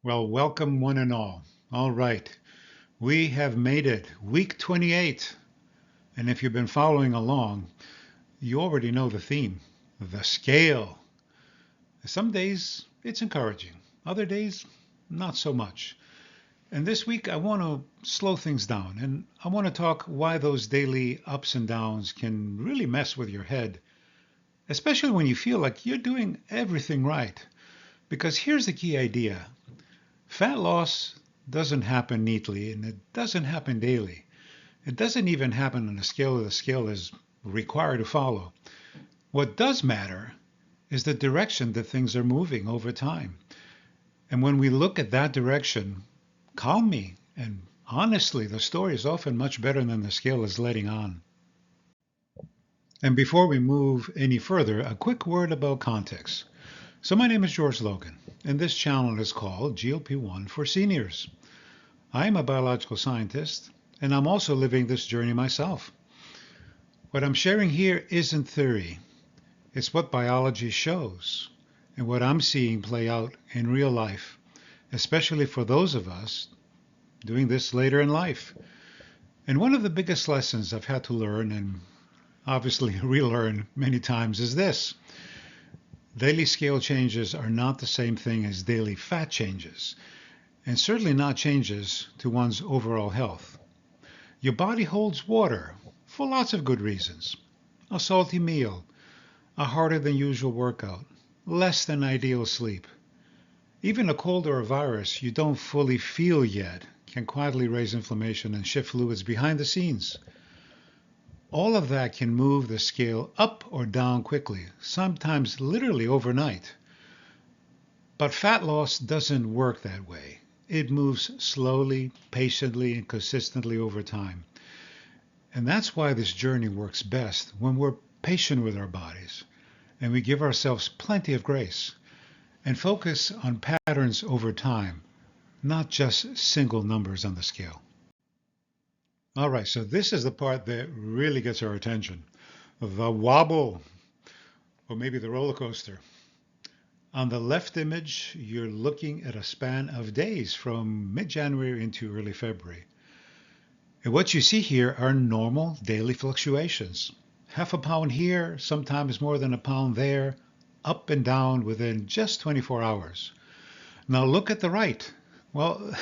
Well, welcome one and all. All right, we have made it, week 28. And if you've been following along, you already know the theme, the scale. Some days it's encouraging, other days not so much. And this week I want to slow things down and I want to talk why those daily ups and downs can really mess with your head, especially when you feel like you're doing everything right. Because here's the key idea. Fat loss doesn't happen neatly and it doesn't happen daily. It doesn't even happen on a scale the scale is required to follow. What does matter is the direction that things are moving over time. And when we look at that direction calmly and honestly, the story is often much better than the scale is letting on. And before we move any further, a quick word about context. So my name is George Logan, and this channel is called GLP-1 for Seniors. I am a biological scientist, and I'm also living this journey myself. What I'm sharing here isn't theory. It's what biology shows and what I'm seeing play out in real life, especially for those of us doing this later in life. And one of the biggest lessons I've had to learn and obviously relearn many times is this. Daily scale changes are not the same thing as daily fat changes, and certainly not changes to one's overall health. Your body holds water for lots of good reasons. A salty meal, a harder than usual workout, less than ideal sleep. Even a cold or a virus you don't fully feel yet can quietly raise inflammation and shift fluids behind the scenes. All of that can move the scale up or down quickly, sometimes literally overnight. But fat loss doesn't work that way. It moves slowly, patiently, and consistently over time. And that's why this journey works best when we're patient with our bodies and we give ourselves plenty of grace and focus on patterns over time, not just single numbers on the scale. All right, so this is the part that really gets our attention. The wobble, or maybe the roller coaster. On the left image, you're looking at a span of days from mid-January into early February. And what you see here are normal daily fluctuations. Half a pound here, sometimes more than a pound there, up and down within just 24 hours. Now look at the right. Well,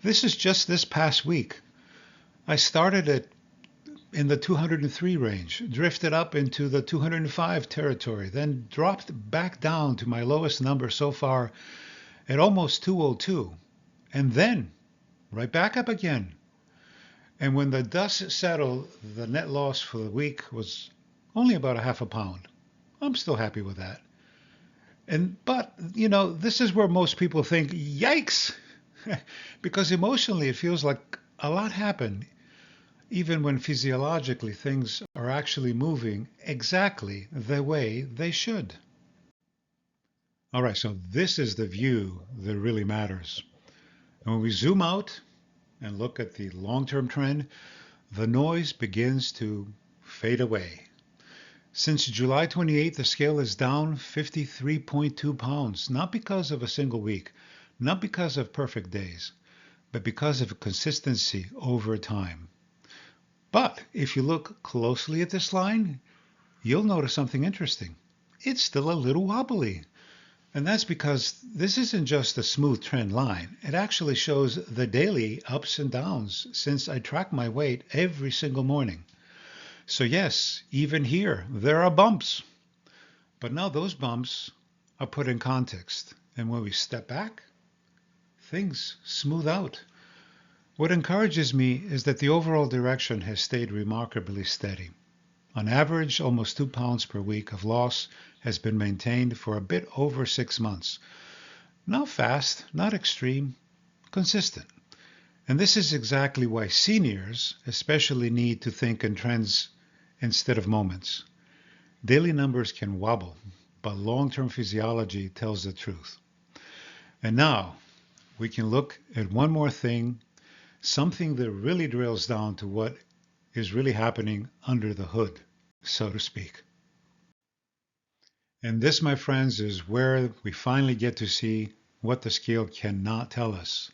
this is just this past week. I started at in the 203 range, drifted up into the 205 territory, then dropped back down to my lowest number so far at almost 202, and then right back up again. And when the dust settled, the net loss for the week was only about a half a pound. I'm still happy with that. But this is where most people think, yikes, because emotionally it feels like a lot happened even when physiologically things are actually moving exactly the way they should. All right, so this is the view that really matters. And when we zoom out and look at the long-term trend, the noise begins to fade away. Since July 28th, the scale is down 53.2 pounds, not because of a single week, not because of perfect days, but because of consistency over time. But if you look closely at this line, you'll notice something interesting. It's still a little wobbly. And that's because this isn't just a smooth trend line. It actually shows the daily ups and downs since I track my weight every single morning. So yes, even here, there are bumps. But now those bumps are put in context. And when we step back, things smooth out. What encourages me is that the overall direction has stayed remarkably steady. On average, almost 2 pounds per week of loss has been maintained for a bit over 6 months. Not fast, not extreme, consistent. And this is exactly why seniors especially need to think in trends instead of moments. Daily numbers can wobble, but long-term physiology tells the truth. And now we can look at one more thing, something that really drills down to what is really happening under the hood, so to speak. And this, my friends, is where we finally get to see what the scale cannot tell us.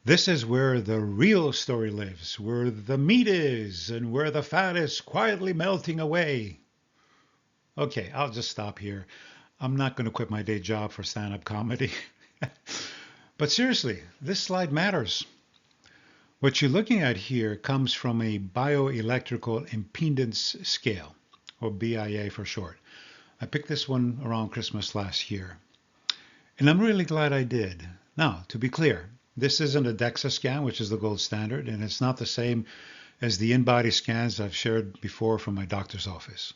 This is where the real story lives, where the meat is, and where the fat is quietly melting away. Okay, I'll just stop here. I'm not going to quit my day job for stand-up comedy. But seriously, this slide matters. What you're looking at here comes from a bioelectrical impedance scale, or BIA for short. I picked this one around Christmas last year, and I'm really glad I did. Now, to be clear, this isn't a DEXA scan, which is the gold standard, and it's not the same as the in-body scans I've shared before from my doctor's office.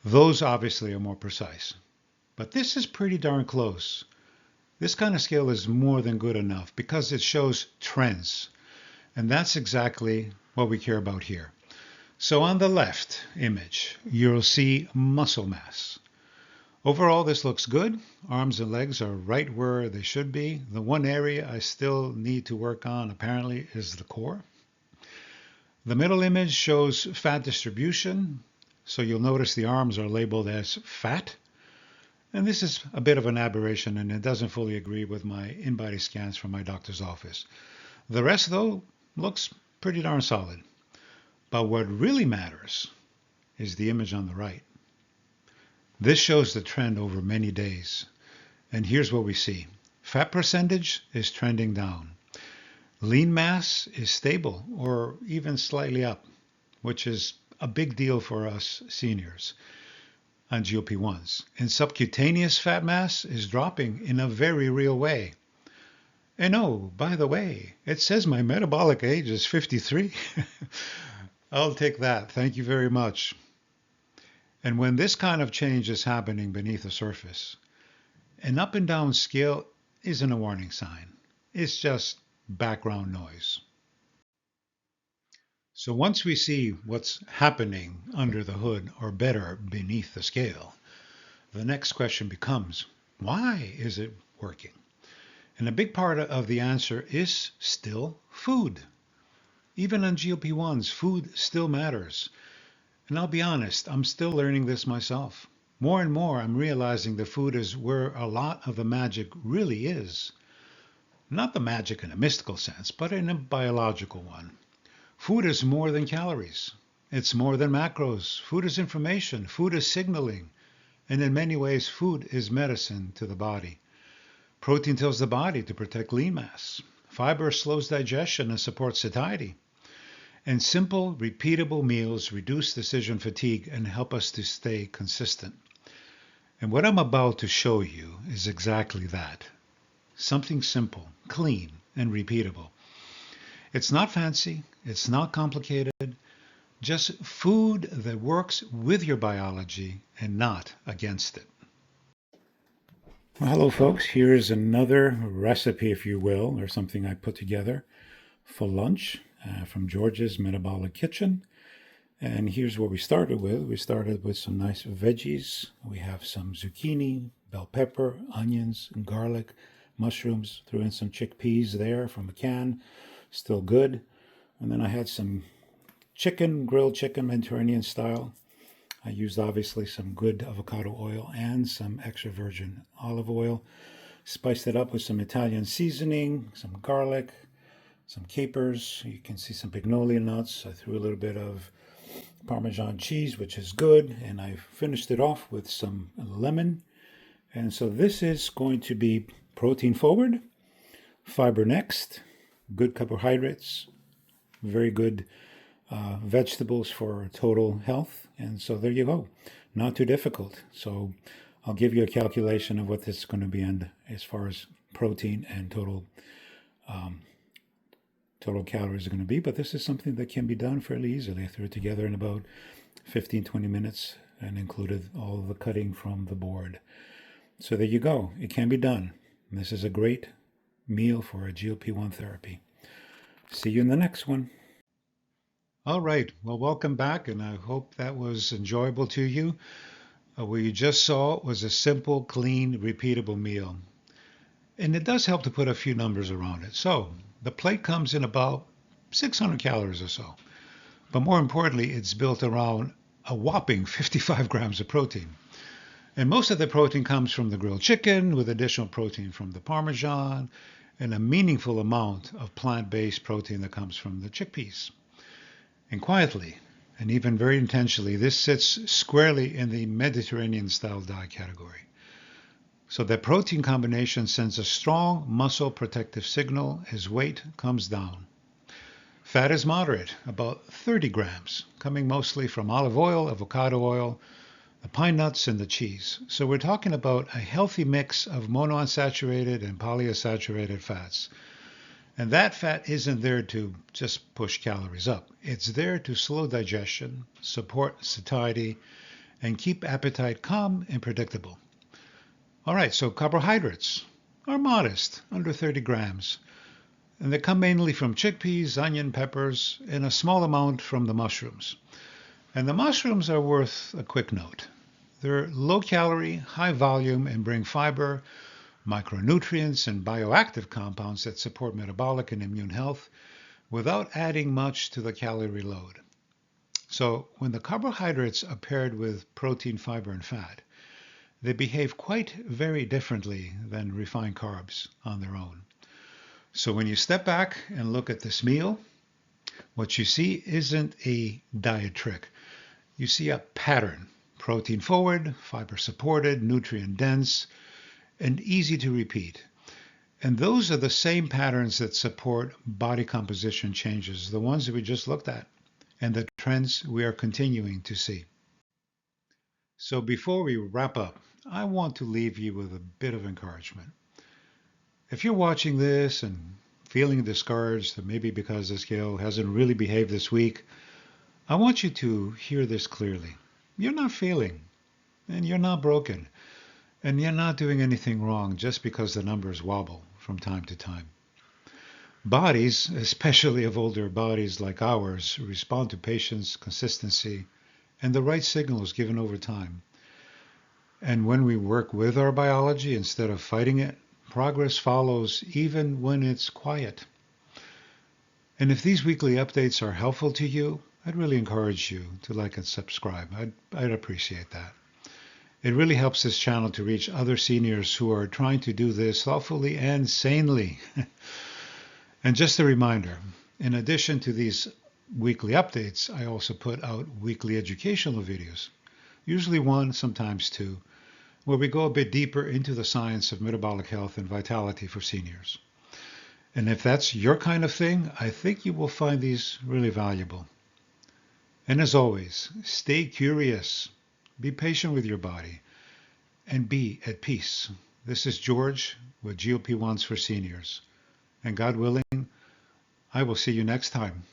Those obviously are more precise, but this is pretty darn close. This kind of scale is more than good enough because it shows trends. And that's exactly what we care about here. So on the left image, you'll see muscle mass. Overall, this looks good. Arms and legs are right where they should be. The one area I still need to work on, apparently, is the core. The middle image shows fat distribution. So you'll notice the arms are labeled as fat. And this is a bit of an aberration, and it doesn't fully agree with my in-body scans from my doctor's office. The rest, though, looks pretty darn solid. But what really matters is the image on the right. This shows the trend over many days. And here's what we see. Fat percentage is trending down. Lean mass is stable or even slightly up, which is a big deal for us seniors on GLP-1s. And subcutaneous fat mass is dropping in a very real way. And oh, by the way, it says my metabolic age is 53. I'll take that. Thank you very much. And when this kind of change is happening beneath the surface, an up and down scale isn't a warning sign. It's just background noise. So once we see what's happening under the hood, or better, beneath the scale, the next question becomes, why is it working? And a big part of the answer is still food. Even on GLP-1s, food still matters. And I'll be honest, I'm still learning this myself. More and more, I'm realizing that food is where a lot of the magic really is. Not the magic in a mystical sense, but in a biological one. Food is more than calories. It's more than macros. Food is information. Food is signaling. And in many ways, food is medicine to the body. Protein tells the body to protect lean mass. Fiber slows digestion and supports satiety. And simple, repeatable meals reduce decision fatigue and help us to stay consistent. And what I'm about to show you is exactly that. Something simple, clean, and repeatable. It's not fancy. It's not complicated. Just food that works with your biology and not against it. Well, hello, folks. Here's another recipe, if you will, or something I put together for lunch from George's Metabolic Kitchen. And here's what we started with. We started with some nice veggies. We have some zucchini, bell pepper, onions, and garlic, mushrooms. Threw in some chickpeas there from a can. Still good. And then I had some chicken, grilled chicken, Mediterranean style. I used obviously some good avocado oil and some extra virgin olive oil. Spiced it up with some Italian seasoning, some garlic, some capers. You can see some pignoli nuts. I threw a little bit of Parmesan cheese, which is good. And I finished it off with some lemon. And so this is going to be protein forward, fiber next, good carbohydrates, very good vegetables for total health. And so there you go. Not too difficult. So I'll give you a calculation of what this is going to be in as far as protein and total calories are going to be. But this is something that can be done fairly easily. I threw it together in about 15-20 minutes and included all of the cutting from the board. So there you go. It can be done. And this is a great meal for a GLP-1 therapy. See you in the next one. All right. Well, welcome back, and I hope that was enjoyable to you. What you just saw was a simple, clean, repeatable meal. And it does help to put a few numbers around it. So the plate comes in about 600 calories or so. But more importantly, it's built around a whopping 55 grams of protein. And most of the protein comes from the grilled chicken, with additional protein from the Parmesan, and a meaningful amount of plant-based protein that comes from the chickpeas. And quietly, and even very intentionally, this sits squarely in the Mediterranean-style diet category. So that protein combination sends a strong muscle protective signal as weight comes down. Fat is moderate, about 30 grams, coming mostly from olive oil, avocado oil, the pine nuts, and the cheese. So we're talking about a healthy mix of monounsaturated and polyunsaturated fats. And that fat isn't there to just push calories up. It's there to slow digestion, support satiety, and keep appetite calm and predictable. All right, so carbohydrates are modest, under 30 grams. And they come mainly from chickpeas, onion, peppers, and a small amount from the mushrooms. And the mushrooms are worth a quick note. They're low calorie, high volume, and bring fiber, micronutrients, and bioactive compounds that support metabolic and immune health without adding much to the calorie load. So when the carbohydrates are paired with protein, fiber, and fat, they behave quite very differently than refined carbs on their own. So when you step back and look at this meal, what you see isn't a diet trick. You see a pattern: protein forward, fiber supported, nutrient dense, and easy to repeat. And those are the same patterns that support body composition changes, the ones that we just looked at, and the trends we are continuing to see. So before we wrap up, I want to leave you with a bit of encouragement. If you're watching this and feeling discouraged, maybe because the scale hasn't really behaved this week, I want you to hear this clearly. You're not failing, and you're not broken, and you're not doing anything wrong just because the numbers wobble from time to time. Bodies, especially of older bodies like ours, respond to patience, consistency, and the right signals given over time. And when we work with our biology instead of fighting it, progress follows even when it's quiet. And if these weekly updates are helpful to you, I'd really encourage you to like and subscribe. I'd appreciate that. It really helps this channel to reach other seniors who are trying to do this thoughtfully and sanely. And just a reminder, in addition to these weekly updates, I also put out weekly educational videos, usually one, sometimes two, where we go a bit deeper into the science of metabolic health and vitality for seniors. And if that's your kind of thing, I think you will find these really valuable. And as always, stay curious, be patient with your body, and be at peace. This is George with GLP-1s for Seniors. And God willing, I will see you next time.